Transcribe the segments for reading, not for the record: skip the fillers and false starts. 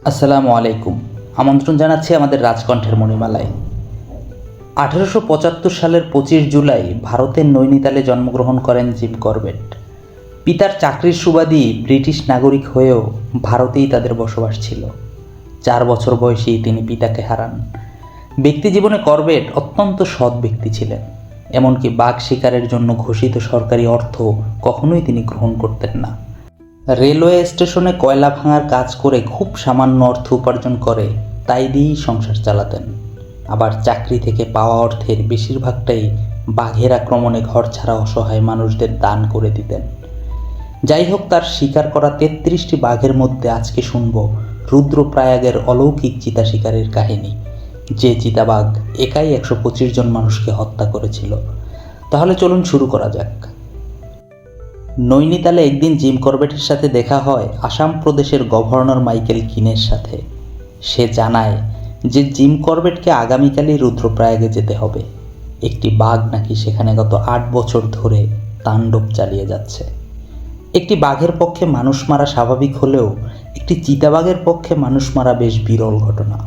আসসালামু আলাইকুম। আমন্ত্রণ জানাচ্ছি আমাদের রাজকণ্ঠের মণিমালায়। 1875 সালের 25 জুলাই ভারতের নৈনিতালে জন্মগ্রহণ করেন জিম করবেট। পিতার চাকরির সুবাদেই ব্রিটিশ নাগরিক হয়েও ভারতেই তাদের বসবাস ছিল। 4 বছর বয়সেই তিনি পিতাকে হারান। ব্যক্তিজীবনে করবেট অত্যন্ত সৎ ব্যক্তি ছিলেন। এমনকি বাঘ শিকারের জন্য ঘোষিত সরকারি অর্থ কখনোই তিনি গ্রহণ করতেন না। রেলওয়ে স্টেশনে কয়লা ভাঙার কাজ করে খুব সামান্য অর্থ উপার্জন করে তাই দিয়েই সংসার চালাতেন। আবার চাকরি থেকে পাওয়া অর্থের বেশিরভাগটাই বাঘের আক্রমণে ঘরছাড়া অসহায় মানুষদের দান করে দিতেন। যাই হোক, তার শিকার করা 33টি বাঘের মধ্যে আজকে শুনব রুদ্রপ্রয়াগের অলৌকিক চিতা শিকারের কাহিনী, যে চিতাবাঘ একাই 125 জন মানুষকে হত্যা করেছিল। তাহলে চলুন শুরু করা যাক। নৈনিতালে একদিন জিম করবেটের সাথে দেখা হয় আসাম প্রদেশের গভর্নর মাইকেল কিনের সাথে। সে জানায় যে জিম করবেটকে আগামীকালই রুদ্রপ্রয়াগে যেতে হবে। একটি বাঘ নাকি সেখানে গত 8 বছর ধরে তাণ্ডব চালিয়ে যাচ্ছে। একটি বাঘের পক্ষে মানুষ মারা স্বাভাবিক হলেও একটি চিতাবাঘের পক্ষে মানুষ মারা বেশ বিরল ঘটনা।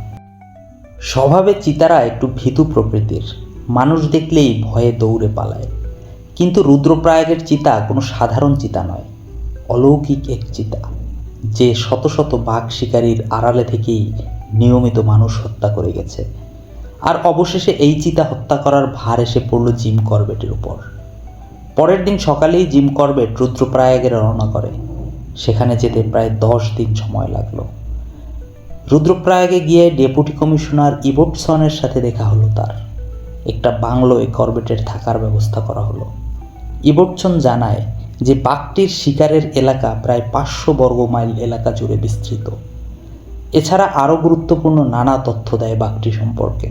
স্বভাবে চিতারা একটু ভীতু প্রকৃতির, মানুষ দেখলেই ভয়ে দৌড়ে পালায়। কিন্তু রুদ্রপ্রয়াগের চিতা কোনো সাধারণ চিতা নয়, অলৌকিক এক চিতা, যে শত শত বাঘ শিকারীর আড়ালে থেকেই নিয়মিত মানুষ হত্যা করে গেছে। আর অবশেষে এই চিতা হত্যা করার ভার এসে পড়ল জিম করবেটের উপর। পরের দিন সকালেই জিম করবেট রুদ্রপ্রয়াগে রওনা করে। সেখানে যেতে প্রায় 10 দিন সময় লাগলো। রুদ্রপ্রয়াগে গিয়ে ডেপুটি কমিশনার ইবটসনের সাথে দেখা হলো তার। একটা বাংলোয় করবেটের থাকার ব্যবস্থা করা হলো। ইবটসন জানায় যে বাঘটির শিকারের এলাকা প্রায় 500 বর্গ মাইল এলাকা জুড়ে বিস্তৃত। এছাড়া আরও গুরুত্বপূর্ণ নানা তথ্য দেয় বাঘটি সম্পর্কে।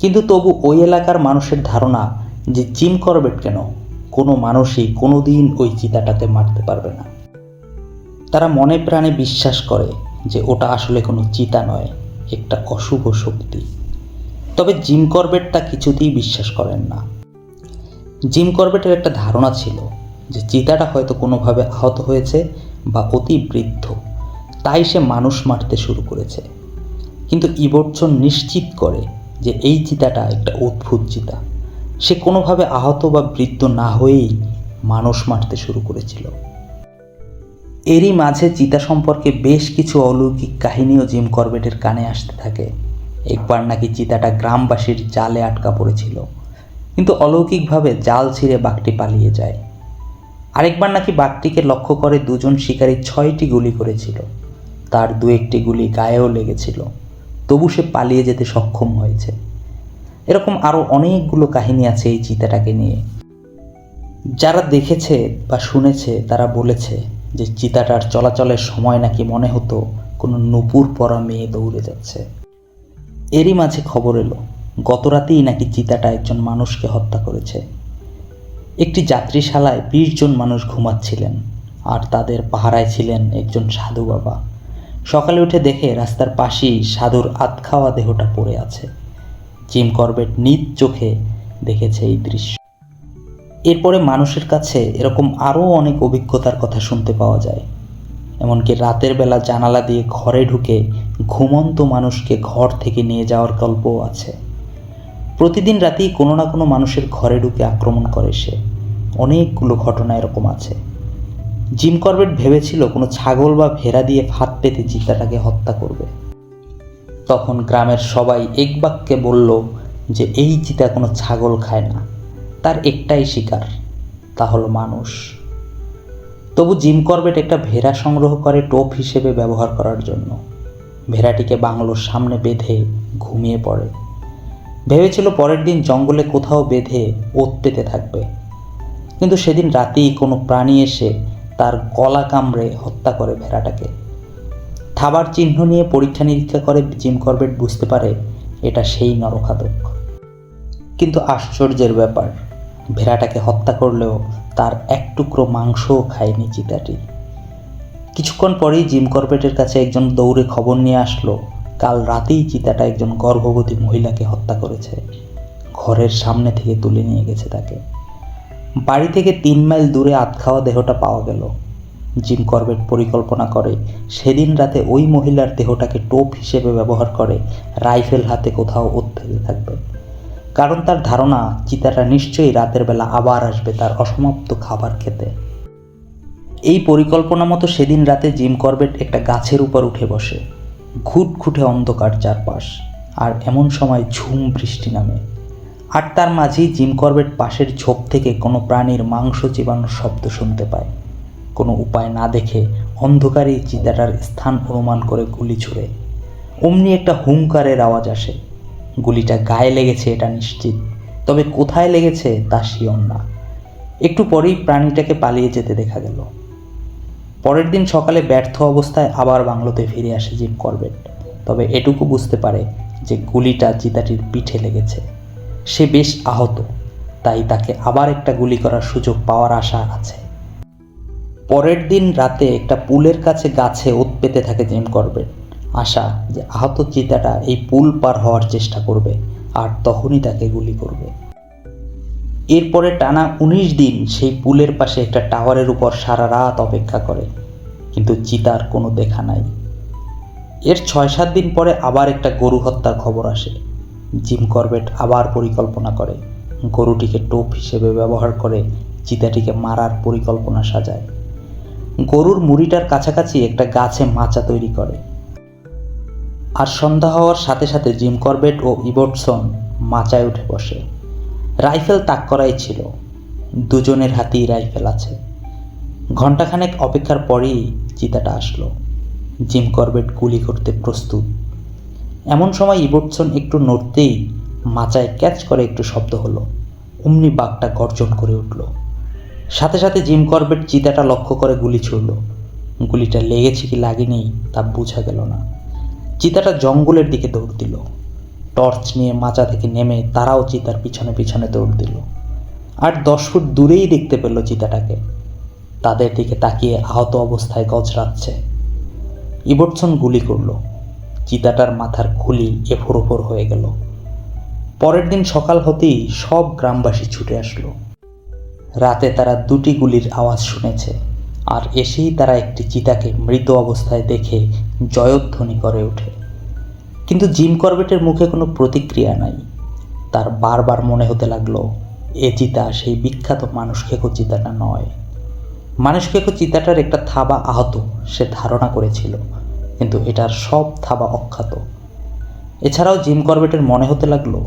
কিন্তু তবু ওই এলাকার মানুষের ধারণা যে জিম করবেট কেন কোনো মানুষই কোনোদিন ওই চিতাটাকে মারতে পারবে না। তারা মনে প্রাণে বিশ্বাস করে যে ওটা আসলে কোনো চিতা নয়, একটা অশুভ শক্তি। তবে জিম করবেট তা কিছুতেই বিশ্বাস করেন না। জিম করবেটের একটা ধারণা ছিল যে চিতাটা হয়তো কোনোভাবে আহত হয়েছে বা অতি বৃদ্ধ, তাই সে মানুষ মারতে শুরু করেছে। কিন্তু ইবটসন নিশ্চিত করে যে এই চিতাটা একটা অদ্ভুত চিতা। সে কোনোভাবে আহত বা বৃদ্ধ না হয়েই মানুষ মারতে শুরু করেছিল। এরই মাঝে চিতা সম্পর্কে বেশ কিছু অলৌকিক কাহিনীও জিম করবেটের কানে আসতে থাকে। একবার নাকি চিতাটা গ্রামবাসীর জালে আটকা পড়েছিল, কিন্তু অলৌকিকভাবে জাল ছিঁড়ে বাঘটি পালিয়ে যায়। আরেকবার নাকি বাঘটিকে লক্ষ্য করে দুজন শিকারী 6টি গুলি করেছিল। তার 2-1টি গুলি গায়েও লেগেছিল, তবু সে পালিয়ে যেতে সক্ষম হয়েছে। এরকম আরও অনেকগুলো কাহিনী আছে এই চিতাটাকে নিয়ে। যারা দেখেছে বা শুনেছে তারা বলেছে যে চিতাটার চলাচলের সময় নাকি মনে হতো কোনো নূপুর পরা মেয়ে দৌড়ে যাচ্ছে। এরই মাঝে খবর এলো গত রাতেই নাকি চিতাটা একজন মানুষকে হত্যা করেছে। একটি যাত্রীশালায় 20 জন মানুষ ঘুমাচ্ছিলেন, আর তাদের পাহারায় ছিলেন একজন সাধু বাবা। সকালে উঠে দেখে রাস্তার পাশেই সাধুর আধখাওয়া দেহটা পড়ে আছে। জিম করবেট নিজ চোখে দেখেছে এই দৃশ্য। এরপরে মানুষের কাছে এরকম আরও অনেক অভিজ্ঞতার কথা শুনতে পাওয়া যায়। এমনকি রাতের বেলা জানালা দিয়ে ঘরে ঢুকে ঘুমন্ত মানুষকে ঘর থেকে নিয়ে যাওয়ার গল্পও আছে। প্রতিদিন রাতেই কোনো না কোনো মানুষের ঘরে ঢুকে আক্রমণ করে সে। অনেকগুলো ঘটনা এরকম আছে। জিম করবেট ভেবেছিল কোনো ছাগল বা ভেড়া দিয়ে ফাঁদ পেতে চিতাটাকে হত্যা করবে। তখন গ্রামের সবাই এক বাক্যে বলল যে এই চিতা কোনো ছাগল খায় না, তার একটাই শিকার, তা হলো মানুষ। তবু জিম করবেট একটা ভেড়া সংগ্রহ করে টোপ হিসেবে ব্যবহার করার জন্য। ভেড়াটিকে বাংলোর সামনে বেঁধে ঘুমিয়ে পড়ে। ভেবেছিল পরের দিন জঙ্গলে কোথাও বেঁধে ওত পেতে থাকবে। কিন্তু সেদিন রাতেই কোনো প্রাণী এসে তার গলা কামড়ে হত্যা করে ভেড়াটাকে। থাবার চিহ্ন নিয়ে পরীক্ষা নিরীক্ষা করে জিম করবেট বুঝতে পারে এটা সেই নরখাদক। কিন্তু আশ্চর্যের ব্যাপার, ভেড়াটাকে হত্যা করলেও তার এক টুকরো মাংসও খায়নি চিতাটি। কিছুক্ষণ পরেই জিম করবেটের কাছে একজন দৌড়ে খবর নিয়ে আসলো কাল রাতেই চিতাটা একজন গর্ভবতী মহিলাকে হত্যা করেছে। ঘরের সামনে থেকে তুলে নিয়ে গেছে তাকে। বাড়ি থেকে 3 মাইল দূরে আধখাওয়া দেহটা পাওয়া গেল। জিম করবেট পরিকল্পনা করে সেদিন রাতে ওই মহিলার দেহটাকে টোপ হিসেবে ব্যবহার করে রাইফেল হাতে কোথাও উঠতে থাকবে, কারণ তার ধারণা চিতাটা নিশ্চয়ই রাতের বেলা আবার আসবে তার অসমাপ্ত খাবার খেতে। এই পরিকল্পনা মতো সেদিন রাতে জিম করবেট একটা গাছের উপর উঠে বসে। ঘুটঘুটে অন্ধকার চারপাশ, আর এমন সময় ঝুম বৃষ্টি নামে। আর তার মাঝেই জিম করবেট পাশের ঝোপ থেকে কোনো প্রাণীর মাংস চিবানোর শব্দ শুনতে পায়। কোনো উপায় না দেখে অন্ধকারেই চিতাটার স্থান অনুমান করে গুলি ছুড়ে। অমনি একটা হুঙ্কারের আওয়াজ আসে। গুলিটা গায়ে লেগেছে এটা নিশ্চিত, তবে কোথায় লেগেছে তা শিওর না। একটু পরেই প্রাণীটাকে পালিয়ে যেতে দেখা গেল। পরের দিন সকালে ব্যর্থ অবস্থায় আবার বাংলোতে ফিরে আসে জিম করবেট, তবে এটুকু বুঝতে পারে যে গুলিটা চিতাটির পিঠে লেগেছে। সে বেশ আহত, তাই তাকে আবার একটা গুলি করার সুযোগ পাওয়ার আশা আছে। পরের দিন রাতে একটা পুলের কাছে গাছে ওত পেতে থাকে জিম করবেট, আশা যে আহত চিতাটা এই পুল পার হওয়ার চেষ্টা করবে আর তখনই তাকে গুলি করবে। এরপরে টানা 19 দিন সেই পুলের পাশে একটা টাওয়ারের উপর সারা রাত অপেক্ষা করে, কিন্তু চিতার কোনো দেখা নাই। এর 6-7 দিন পরে আবার একটা গরু হত্যার খবর আসে। জিম করবেট আবার পরিকল্পনা করে গরুটিকে টোপ হিসেবে ব্যবহার করে চিতাটিকে মারার পরিকল্পনা সাজায়। গরুর মুড়িটার কাছাকাছি একটা গাছে মাচা তৈরি করে। আর সন্ধ্যা হওয়ার সাথে সাথে জিম করবেট ও ইবটসন মাচায় উঠে বসে। রাইফেল তাক করাই ছিল, দুজনের হাতেই রাইফেল আছে। ঘণ্টাখানেক অপেক্ষার পরেই চিতাটা আসলো। জিম করবেট গুলি করতে প্রস্তুত। এমন সময় ইবটসন একটু নড়তেই মাচায় ক্যাচ করে একটু শব্দ হলো। অমনি বাঘটা গর্জন করে উঠল। সাথে সাথে জিম করবেট চিতাটা লক্ষ্য করে গুলি ছুড়ল। গুলিটা লেগেছে কি লাগেনি তা বোঝা গেল না। চিতাটা জঙ্গলের দিকে দৌড় দিল। টর্চ নিয়ে মাচা থেকে নেমে তারাও চিতার পিছনে পিছনে দৌড় দিল। আর 10 ফুট দূরেই দেখতে পেল চিতাটাকে। তাদের দিকে তাকিয়ে আহত অবস্থায় গজরাচ্ছে। ইবটসন গুলি করল। চিতাটার মাথার খুলি এফোর ওপর হয়ে গেল। পরের দিন সকাল হতেই সব গ্রামবাসী ছুটে আসলো। রাতে তারা 2টি গুলির আওয়াজ শুনেছে, আর এসেই তারা একটি চিতাকে মৃত অবস্থায় দেখে জয়ধ্বনি করে ওঠে। কিন্তু জিম করবেটের মুখে কোনো প্রতিক্রিয়া নাই। তার বারবার মনে হতে লাগলো এ চিতা সেই বিখ্যাত মানুষ খেকো চিতাটা নয়। মানুষ খেকো চিতাটার একটা থাবা আহত সে ধারণা করেছিল, কিন্তু এটার সব থাবা অক্ষত। এছাড়াও জিম করবেটের মনে হতে লাগলো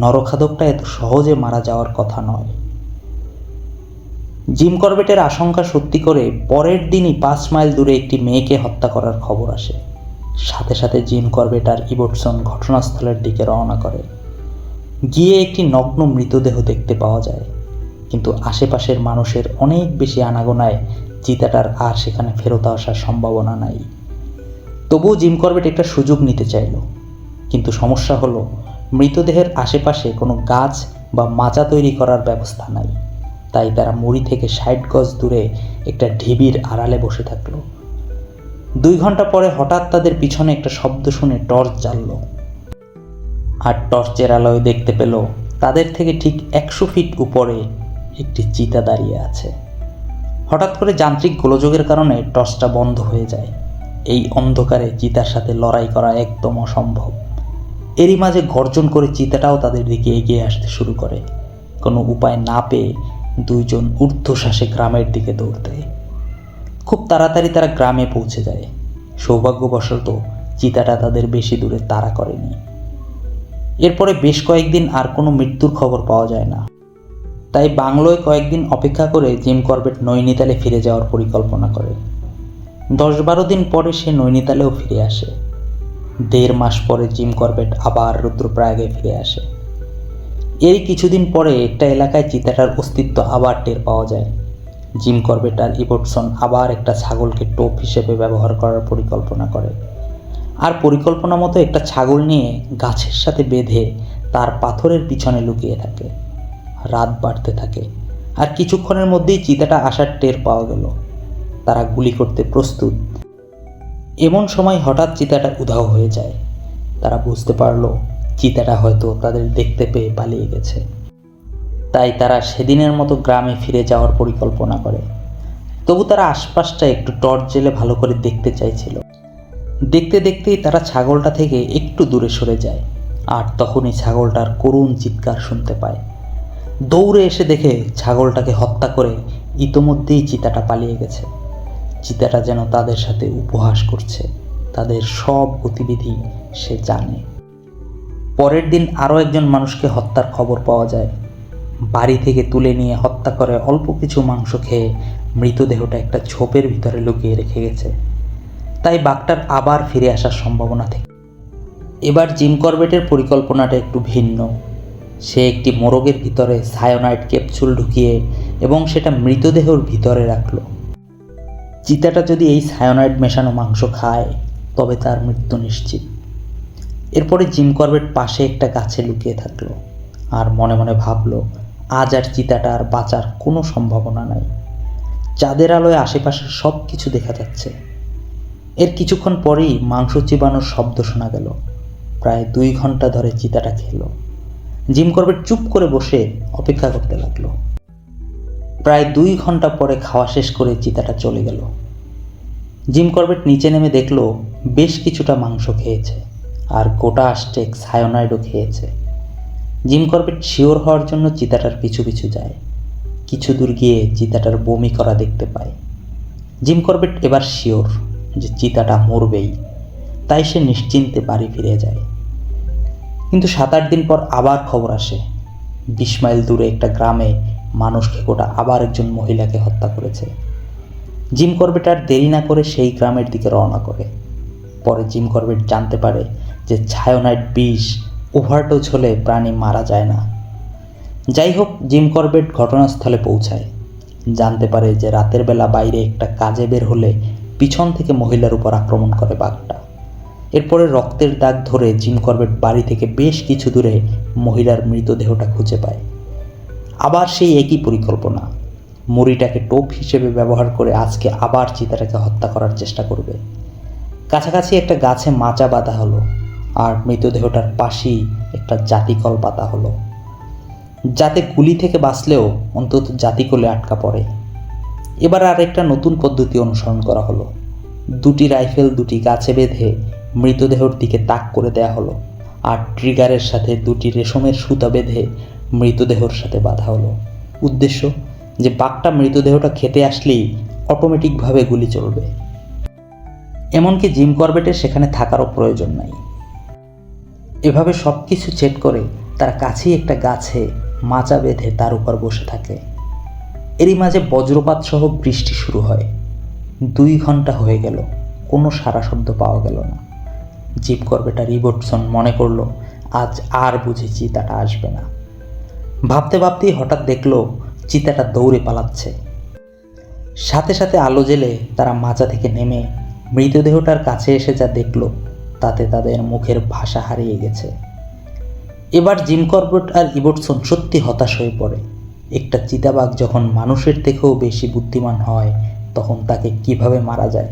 নরখাদকটা এত সহজে মারা যাওয়ার কথা নয়। জিম করবেটের আশঙ্কা সত্যি করে পরের দিনই 5 মাইল দূরে একটি মেয়েকে হত্যা করার খবর আসে। সাথে সাথে জিম করবেট আর ইবটসন ঘটনাস্থলের দিকে রওনা করে। গিয়ে একটি নগ্ন মৃতদেহ দেখতে পাওয়া যায়, কিন্তু আশেপাশের মানুষের অনেক বেশি আনাগোনায় চিতাটার আর সেখানে ফেরত আসার সম্ভাবনা নাই। তবুও জিম করবেট একটা সুযোগ নিতে চাইল, কিন্তু সমস্যা হলো মৃতদেহের আশেপাশে কোনো গাছ বা মাচা তৈরি করার ব্যবস্থা নাই। তাই তারা মুড়ি থেকে 60 গজ দূরে একটা ঢিবির আড়ালে বসে থাকলো। 2 ঘন্টা পরে হঠাৎ তাদের পিছনে একটা শব্দ শুনে টর্চ জ্বাললো। আর টর্চের আলোয় দেখতে পেল তাদের থেকে ঠিক 100 ফিট উপরে একটি চিতা দাঁড়িয়ে আছে। হঠাৎ করে যান্ত্রিক গোলযোগের কারণে টর্চটা বন্ধ হয়ে যায়। এই অন্ধকারে চিতার সাথে লড়াই করা একদম অসম্ভব। এরই মাঝে গর্জন করে চিতাটাও তাদের দিকে এগিয়ে আসতে শুরু করে। কোনো উপায় না পেয়ে 2 জন ঊর্ধ্বশ্বাসে গ্রামের দিকে দৌড় দেয়। খুব তাড়াতাড়ি তারা গ্রামে পৌঁছে যায়। সৌভাগ্যবশত চিতাটা তাদের বেশি দূরে তাড়া করেনি। এরপরে বেশ কয়েকদিন আর কোনো মৃত্যুর খবর পাওয়া যায় না। তাই বাংলোয় কয়েকদিন অপেক্ষা করে জিম করবেট নৈনিতালে ফিরে যাওয়ার পরিকল্পনা করে। 10-12 দিন পরে সে নৈনিতালেও ফিরে আসে। 1.5 মাস পরে জিম করবেট আবার রুদ্রপ্রয়াগে ফিরে আসে। এরই কিছুদিন পরে একটা এলাকায় চিতাটার অস্তিত্ব আবার টের পাওয়া যায়। জিম করবেট আর ইবটসন আবার একটা ছাগলকে টোপ হিসেবে ব্যবহার করার পরিকল্পনা করে। আর পরিকল্পনা মতো একটা ছাগল নিয়ে গাছের সাথে বেঁধে তার পাথরের পিছনে লুকিয়ে থাকে। রাত বাড়তে থাকে, আর কিছুক্ষণের মধ্যেই চিতাটা আসার টের পাওয়া গেল। তারা গুলি করতে প্রস্তুত। এমন সময় হঠাৎ চিতাটা উধাও হয়ে যায়। তারা বুঝতে পারলো চিতাটা হয়তো তাদের দেখতে পেয়ে পালিয়ে গেছে। তাই তারা সেদিনের মতো গ্রামে ফিরে যাওয়ার পরিকল্পনা করে। তবু তারা আশপাশটা একটু টর্চ জেলে ভালো করে দেখতে চাইছিল। দেখতে দেখতেই তারা ছাগলটা থেকে একটু দূরে সরে যায়, আর তখনই ছাগলটার করুণ চিৎকার শুনতে পায়। দৌড়ে এসে দেখে ছাগলটাকে হত্যা করে ইতোমধ্যেই চিতাটা পালিয়ে গেছে। চিতাটা যেন তাদের সাথে উপহাস করছে, তাদের সব গতিবিধি সে জানে। পরের দিন আরও একজন মানুষকে হত্যার খবর পাওয়া যায়। বাড়ি থেকে তুলে নিয়ে হত্যা করে অল্প কিছু মাংস খেয়ে মৃতদেহটা একটা ঝোপের ভিতরে লুকিয়ে রেখে গেছে। তাই বাঘটার আবার ফিরে আসার সম্ভাবনা থেকে এবার জিম করবেটের পরিকল্পনাটা একটু ভিন্ন। সে একটি মোরগের ভিতরে সায়োনাইড ক্যাপসুল ঢুকিয়ে এবং সেটা মৃতদেহের ভিতরে রাখলো। চিতাটা যদি এই সায়োনাইড মেশানো মাংস খায় তবে তার মৃত্যু নিশ্চিত। এরপরে জিম করবেট পাশে একটা গাছে লুকিয়ে থাকলো আর মনে মনে ভাবলো, আজ আর চিতাটা আর বাঁচার কোনো সম্ভাবনা নাই। চাঁদের আলোয় আশেপাশের সব কিছু দেখা যাচ্ছে। এর কিছুক্ষণ পরেই মাংস চিবানোর শব্দ শোনা গেল। প্রায় 2 ঘন্টা ধরে চিতাটা খেলো। জিম করবেট চুপ করে বসে অপেক্ষা করতে লাগলো। প্রায় 2 ঘন্টা পরে খাওয়া শেষ করে চিতাটা চলে গেল। জিম করবেট নিচে নেমে দেখলো বেশ কিছুটা মাংস খেয়েছে আর গোটা আষ্টেক সায়োনাইডও খেয়েছে। জিম করবেট শিওর হওয়ার জন্য চিতাটার পিছু পিছু যায়। কিছু দূর গিয়ে চিতাটার বমি করা দেখতে পায়। জিম করবেট এবার শিওর যে চিতাটা মরবেই, তাই সে নিশ্চিন্তে বাড়ি ফিরে যায়। কিন্তু 7-8 দিন পর আবার খবর আসে, 20 মাইল দূরে একটা গ্রামে মানুষ খেকোটা আবার একজন মহিলাকে হত্যা করেছে। জিম করবেট আর দেরি না করে সেই গ্রামের দিকে রওনা করে। পরে জিম করবেট জানতে পারে যে সায়োনাইড বিষ ওভারডোজ হলে প্রাণী মারা যায় না। যাই হোক, জিম করবেট ঘটনাস্থলে পৌঁছায়। জানতে পারে যে রাতের বেলা বাইরে একটা কাজে বের হলে পিছন থেকে মহিলার উপর আক্রমণ করে বাঘটা। এরপরে রক্তের দাগ ধরে জিম করবেট বাড়ি থেকে বেশ কিছু দূরে মহিলার মৃতদেহটা খুঁজে পায়। আবার সেই একই পরিকল্পনা, মুড়িটাকে টোপ হিসেবে ব্যবহার করে আজকে আবার চিতাটাকে হত্যা করার চেষ্টা করবে। কাছাকাছি একটা গাছে মাচা বাঁধা হলো আর মৃতদেহটার পাশেই একটা জাতিকল পাতা হলো, যাতে গুলি থেকে বাঁচলেও অন্তত জাতিকলে আটকা পড়ে। এবার আর একটা নতুন পদ্ধতি অনুসরণ করা হলো। 2টি রাইফেল 2টি গাছে বেঁধে মৃতদেহর দিকে তাক করে দেয়া হলো আর ট্রিগারের সাথে 2টি রেশমের সুতা বেঁধে মৃতদেহর সাথে বাঁধা হলো। উদ্দেশ্য যে বাঘটা মৃতদেহটা খেতে আসলেই অটোমেটিকভাবে গুলি চলবে। এমনকি জিম করবেটের সেখানে থাকারও প্রয়োজন নাই। এভাবে সব কিছু সেট করে তার কাছেই একটা গাছে মাচা বেঁধে তার উপর বসে থাকে। এরই মাঝে বজ্রপাত সহ বৃষ্টি শুরু হয়। 2 ঘন্টা হয়ে গেল, কোনো সাড়া শব্দ পাওয়া গেল না। জিম করবেট আর ইবটসন মনে করলো আজ আর বুঝি চিতাটা আসবে না। ভাবতে ভাবতেই হঠাৎ দেখলো চিতাটা দৌড়ে পালাচ্ছে। সাথে সাথে আলো জেলে তারা মাচা থেকে নেমে মৃতদেহটার কাছে এসে যা দেখলো তাতে তাদের মুখের ভাষা হারিয়ে গেছে। এবার জিম করবেট আর ইবটসন সত্যি হতাশ হয়ে পড়ে। একটা চিতাবাঘ যখন মানুষের থেকেও বেশি বুদ্ধিমান হয় তখন তাকে কিভাবে মারা যায়।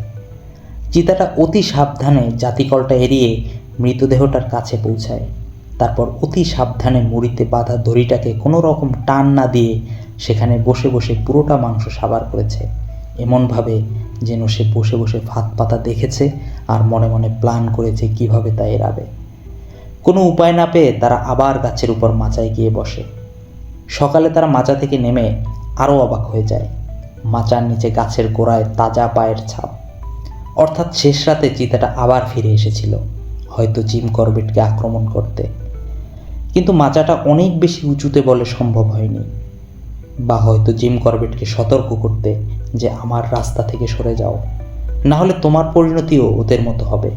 চিতাটা অতি সাবধানে জাতিকলটা এড়িয়ে মৃতদেহটার কাছে পৌঁছায়। তারপর অতি সাবধানে মুড়িতে বাঁধা দড়িটাকে কোনো রকম টান না দিয়ে সেখানে বসে বসে পুরোটা মাংস সাবার করেছে, এমনভাবে যেন সে বসে বসে ভাত পাতা দেখেছে আর মনে মনে প্ল্যান করেছে কিভাবে তা এড়াবে। কোনো উপায় না পেয়ে তারা আবার গাছের উপর মাচায় গিয়ে বসে। সকালে তারা মাচা থেকে নেমে আরও অবাক হয়ে যায়। মাচার নিচে গাছের গোড়ায় তাজা পায়ের ছাপ, অর্থাৎ শেষ রাতে চিতাটা আবার ফিরে এসেছিল, হয়তো জিম করবেটকে আক্রমণ করতে। কিন্তু মাচাটা অনেক বেশি উঁচুতে বলে সম্ভব হয়নি, বা হয়তো জিম করবেটকে সতর্ক করতে যে আমার রাস্তা থেকে সরে যাও, না হলে তোমার পরিণতিও ওদের মতো হবে।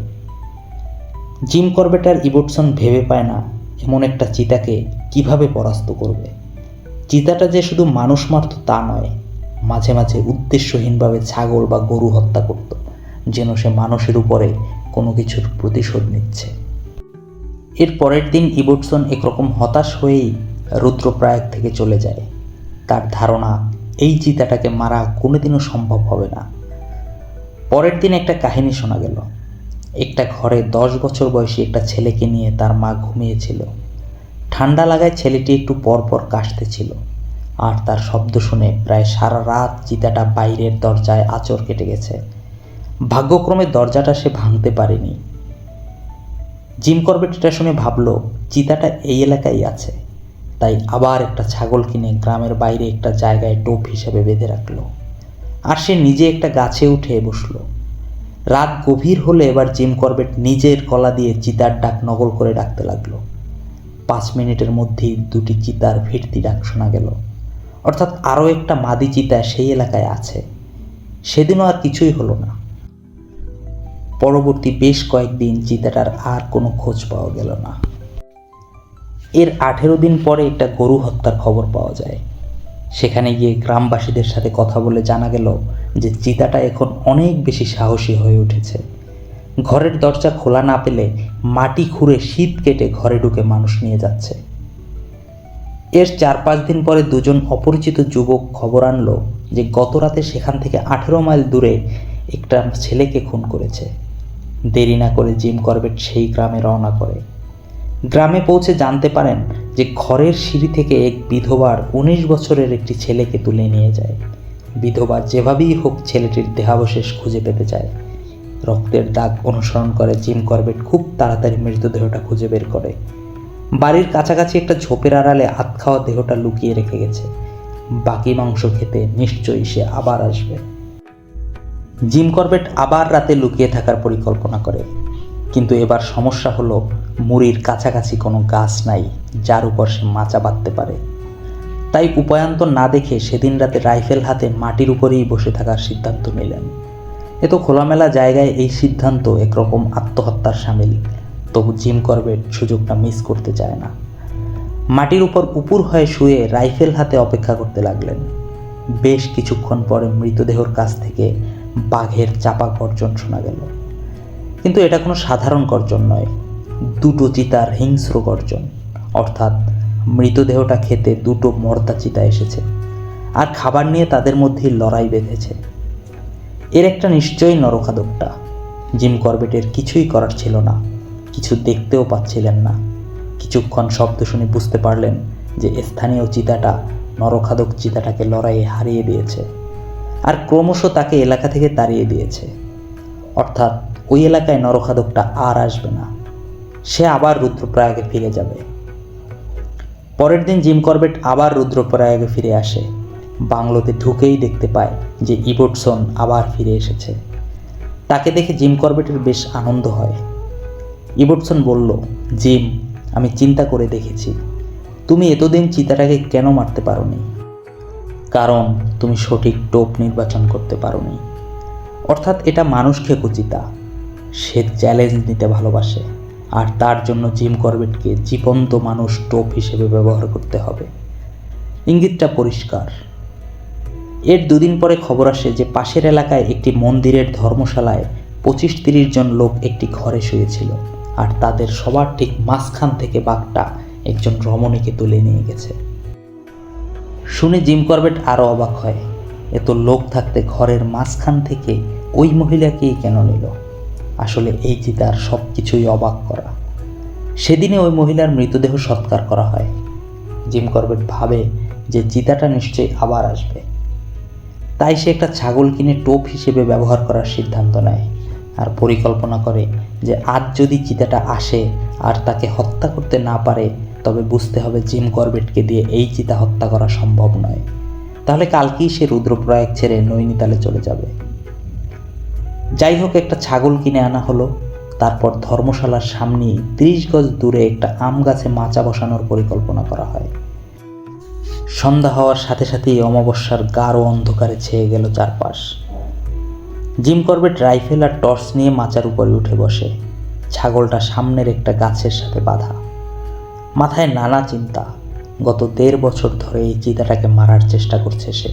জিম করবেট আর ইবটসন ভেবে পায় না এমন একটা চিতাকে কিভাবে পরাস্ত করবে। চিতাটা যে শুধু মানুষ মারত তা নয়, মাঝে মাঝে উদ্দেশ্যহীনভাবে ছাগল বা গরু হত্যা করত, যেন সে মানুষের উপরে কোনো কিছুর প্রতিশোধ নিচ্ছে। এর পরের দিন ইবটসন একরকম হতাশ হয়েই রুদ্রপ্রয়াগ থেকে চলে যায়। তার ধারণা এই চিতাটাকে মারা কোনোদিনও সম্ভব হবে না। পরের দিন একটা কাহিনী শোনা গেল। একটা ঘরে 10 বছর বয়সী একটা ছেলেকে নিয়ে তার মা ঘুমিয়েছিল। ঠান্ডা লাগায় ছেলেটি একটু পর পর কাশতেছিল আর তার শব্দ শুনে প্রায় সারা রাত চিতাটা বাইরের দরজায় আঁচড় কেটে গেছে। ভাগ্যক্রমে দরজাটা সে ভাঙতে পারেনি। জিম করবেট এটা শুনে ভাবল চিতাটা এই এলাকায় আছে, তাই আবার একটা ছাগল কিনে গ্রামের বাইরে একটা জায়গায় টোপ হিসেবে বেঁধে রাখলো। আর সে নিজে একটা গাছে উঠে বসলো। রাত গভীর হলে এবার জিম করবেট নিজের গলা দিয়ে চিতার ডাক নকল করে ডাকতে লাগলো। 5 মিনিটের মধ্যেই 2টি চিতার ফিরতি ডাক শোনা গেল, অর্থাৎ আরও একটা মাদি চিতা সেই এলাকায় আছে। সেদিনও আর কিছুই হলো না। পরবর্তী বেশ কয়েকদিন চিতাটার আর কোনো খোঁজ পাওয়া গেল না। এর 18 দিন পরে একটা গরু হত্যার খবর পাওয়া যায়। সেখানে গিয়ে গ্রামবাসীদের সাথে কথা বলে জানা গেল যে চিতাটা এখন অনেক বেশি সাহসী হয়ে উঠেছে। ঘরের দরজা খোলা না পেলে মাটি খুঁড়ে শীত কেটে ঘরে ঢুকে মানুষ নিয়ে যাচ্ছে। এর 4-5 দিন পরে 2জন অপরিচিত যুবক খবর আনলো যে গত রাতে সেখান থেকে 18 মাইল দূরে একটা ছেলেকে খুন করেছে। দেরি না করে জিম করবেট সেই গ্রামে রওনা করে। গ্রামে পৌঁছে জানতে পারেন যে ঘরের সিঁড়ি থেকে এক বিধবার 19 বছরের একটি ছেলেকে তুলে নিয়ে যায়। বিধবা যেভাবেই হোক ছেলেটির দেহাবশেষ খুঁজে পেতে চায়। রক্তের দাগ অনুসরণ করে জিম করবেট খুব তাড়াতাড়ি মৃতদেহটা খুঁজে বের করে। বাড়ির কাছাকাছি একটা ঝোপের আড়ালে আধ খাওয়া দেহটা লুকিয়ে রেখে গেছে। বাকি মাংস খেতে নিশ্চয়ই সে আবার আসবে। জিম করবেট আবার রাতে লুকিয়ে থাকার পরিকল্পনা করে, কিন্তু এবার সমস্যা হলো মুড়ির কাছাকাছি কোনো গাছ নাই যার উপর সে মাচা বাঁধতে পারে। তাই উপায়ান্তর না দেখে সেদিন রাতে রাইফেল হাতে মাটির উপরেই বসে থাকার সিদ্ধান্ত নিলেন। এত খোলামেলা জায়গায় এই সিদ্ধান্ত একরকম আত্মহত্যার সামিল, তবু জিম করবেট সুযোগটা মিস করতে চায় না। মাটির উপর উপুর হয়ে শুয়ে রাইফেল হাতে অপেক্ষা করতে লাগলেন। বেশ কিছুক্ষণ পরে মৃতদেহর কাছ থেকে বাঘের চাপা গর্জন শোনা গেল, কিন্তু এটা কোনো সাধারণ গর্জন নয়, 2টো চিতার হিংস্র গর্জন। অর্থাৎ মৃতদেহটা খেতে 2টো মর্দা চিতা এসেছে আর খাবার নিয়ে তাদের মধ্যেই লড়াই বেঁধেছে। এর একটা নিশ্চয়ই নরখাদকটা। জিম করবেটের কিছুই করার ছিল না, কিছু দেখতেও পাচ্ছিলেন না। কিছুক্ষণ শব্দ শুনে বুঝতে পারলেন যে স্থানীয় চিতাটা নরখাদক চিতাটাকে লড়াইয়ে হারিয়ে দিয়েছে আর ক্রমশ তাকে এলাকা থেকে তাড়িয়ে দিয়েছে। অর্থাৎ ওই এলাকায় নরখাদকটা আর আসবে না, সে আবার রুদ্রপ্রয়াগে ফিরে যাবে। পরের দিন জিম করবেট আবার রুদ্রপ্রয়াগে ফিরে আসে। বাংলোতে ঢুকেই দেখতে পায় যে ইবোটসন আবার ফিরে এসেছে। তাকে দেখে জিম করবেটের বেশ আনন্দ হয়। ইবোটসন বলল, জিম, আমি চিন্তা করে দেখেছি, তুমি এতদিন চিতাটাকে কেন মারতে পারোনি? কারণ তুমি সঠিক টোপ নির্বাচন করতে পারোনি। অর্থাৎ এটা মানুষ খেকো চিতা। সে চ্যালেঞ্জ নিতে ভালোবাসে, আর তার জন্য জিম করবেটকে জীবন্ত মানুষ টোপ হিসেবে ব্যবহার করতে হবে। ইঙ্গিতটা পরিষ্কার। এর 2 দিন পরে খবর আসে যে পাশের এলাকায় একটি মন্দিরের ধর্মশালায় 25-30 জন লোক একটি ঘরে শুয়েছিল, আর তাদের সবার ঠিক মাঝখান থেকে বাঘটা একজন রমণীকে তুলে নিয়ে গেছে। শুনে জিম করবেট আরও অবাক হয়। এত লোক থাকতে ঘরের মাঝখান থেকে ওই মহিলাকেই কেন নিল? আসলে এই চিতার সব কিছুই অবাক করা। সেদিনে ওই মহিলার মৃতদেহ সৎকার করা হয়। জিম করবেট ভাবে যে চিতাটা নিশ্চয়ই আবার আসবে, তাই সে একটা ছাগল কিনে টোপ হিসেবে ব্যবহার করার সিদ্ধান্ত নেয় আর পরিকল্পনা করে যে আজ যদি চিতাটা আসে আর তাকে হত্যা করতে না পারে, তবে বুঝতে হবে জিম করবেটকে দিয়ে এই চিতা হত্যা করা সম্ভব নয়। তাহলে কালকেই সে রুদ্রপ্রয়াগ ছেড়ে নৈনিতালে চলে যাবে। যাই হোক, একটা ছাগল কিনে আনা হলো। তারপর ধর্মশালার সামনেই 30 গজ দূরে একটা আম গাছে মাচা বসানোর পরিকল্পনা করা হয়। সন্ধ্যা হওয়ার সাথে সাথেই অমাবস্যার গাঢ় অন্ধকারে ছেয়ে গেল চারপাশ। জিম করবেট রাইফেল আর টর্চ নিয়ে মাচার উপরে উঠে বসে। ছাগলটা সামনের একটা গাছের সাথে বাঁধা। মাথায় নানা চিন্তা। গত 1.5 বছর ধরে এই চিতাটাকে মারার চেষ্টা করছে সে।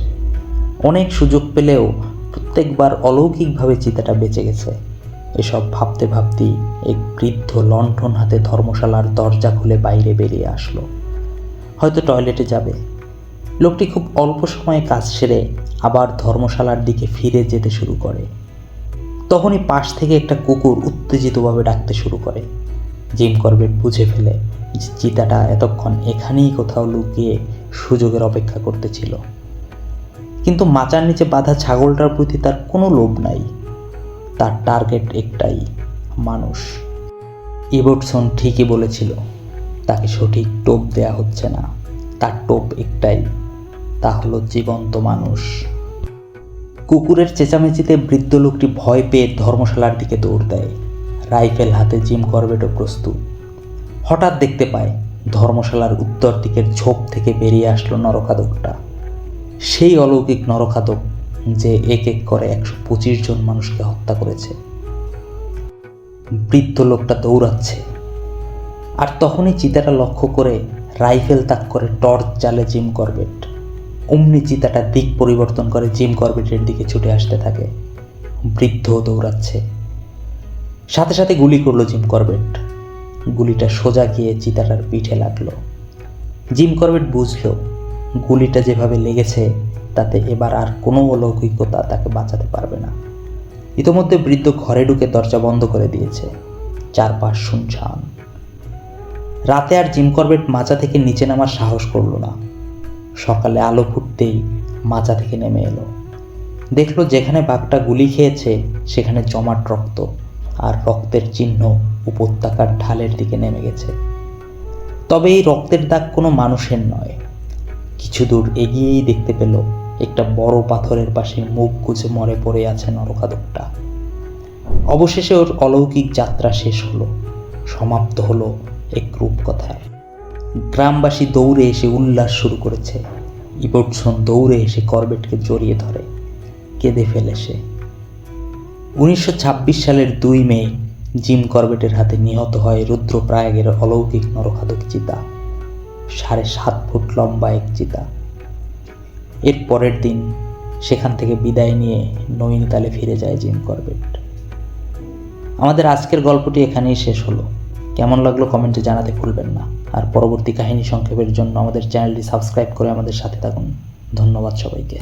অনেক সুযোগ পেলেও প্রত্যেকবার অলৌকিকভাবে চিতাটা বেঁচে গেছে। এসব ভাবতে ভাবতেই এক বৃদ্ধ লণ্ঠন হাতে ধর্মশালার দরজা খুলে বাইরে বেরিয়ে আসলো। হয়তো টয়লেটে যাবে। লোকটি খুব অল্প সময়ে কাজ সেরে আবার ধর্মশালার দিকে ফিরে যেতে শুরু করে। তখনই পাশ থেকে একটা কুকুর উত্তেজিতভাবে ডাকতে শুরু করে। জিম করবেট বুঝে ফেলে যে চিতাটা এতক্ষণ এখানেই কোথাও লুকিয়ে সুযোগের অপেক্ষা করতেছিল। কিন্তু মাচার নিচে বাঁধা ছাগলটার প্রতি তার কোনো লোভ নাই। তার টার্গেট একটাই, মানুষ। ইবোটসন ঠিকই বলেছিল, তাকে সঠিক টোপ দেয়া হচ্ছে না। তার টোপ একটাই, তা হলো জীবন্ত মানুষ। কুকুরের চেঁচামেচিতে বৃদ্ধ লোকটি ভয় পেয়ে ধর্মশালার দিকে দৌড় দেয়। রাইফেল হাতে জিম করবেটও প্রস্তুত। হঠাৎ দেখতে পায় ধর্মশালার উত্তর দিকের ঝোপ থেকে বেরিয়ে আসলো নরখাদকটা। সেই অলৌকিক নরখাদক যে এক এক করে 125 জন মানুষকে হত্যা করেছে। বৃদ্ধ লোকটা দৌড়াচ্ছে, আর তখনই চিতাটা লক্ষ্য করে রাইফেল তাক করে টর্চ জ্বালে জিম করবেট। অমনি চিতাটা দিক পরিবর্তন করে জিম করবেটের দিকে ছুটে আসতে থাকে। বৃদ্ধ দৌড়াচ্ছে, সাথে সাথে গুলি করলো জিম করবেট। গুলিটা সোজা গিয়ে চিতাটার পিঠে লাগলো। জিম করবেট বুঝলো গুলিটা যেভাবে লেগেছে তাতে এবার আর কোনো অলৌকিকতা তাকে বাঁচাতে পারবে না। ইতোমধ্যে বৃদ্ধ ঘরে ঢুকে দরজা বন্ধ করে দিয়েছে। চারপাশ শুনশান। রাতে আর জিম করবেট মাচা থেকে নিচে নামার সাহস করল না। সকালে আলো ফুটতেই মাচা থেকে নেমে এলো। দেখলো যেখানে বাঘটা গুলি খেয়েছে সেখানে জমাট রক্ত, আর রক্তের চিহ্ন উপত্যকার ঢালের দিকে নেমে গেছে। তবে এই রক্তের দাগ কোনো মানুষের নয়। কিছু দূর এগিয়েই দেখতে পেল একটা বড় পাথরের পাশে মুখ গুজে মরে পড়ে আছে নরখাদকটা। অবশেষে ওর অলৌকিক যাত্রা শেষ হলো, সমাপ্ত হলো এক রূপকথায়। গ্রামবাসী দৌড়ে এসে উল্লাস শুরু করেছে। ইবোটসন দৌড়ে এসে করবেটকে জড়িয়ে ধরে, কেঁদে ফেলে সে। 1926 সালের 2 মে জিম করবেটের হাতে নিহত হয় রুদ্রপ্রয়াগের অলৌকিক নরখাদক চিতা। 7.5 ফুট লম্বা এক চিতা। এর পরের দিন সেখান থেকে বিদায় নিয়ে নৈনিতালে ফিরে যায় জিম করবেট। আমাদের আজকের গল্পটি এখানেই শেষ হলো। কেমন লাগলো কমেন্টে জানাতে ভুলবেন না। আর পরবর্তী কাহিনী সংক্ষেপের জন্য আমাদের চ্যানেলটি সাবস্ক্রাইব করে আমাদের সাথে থাকুন। ধন্যবাদ সবাইকে।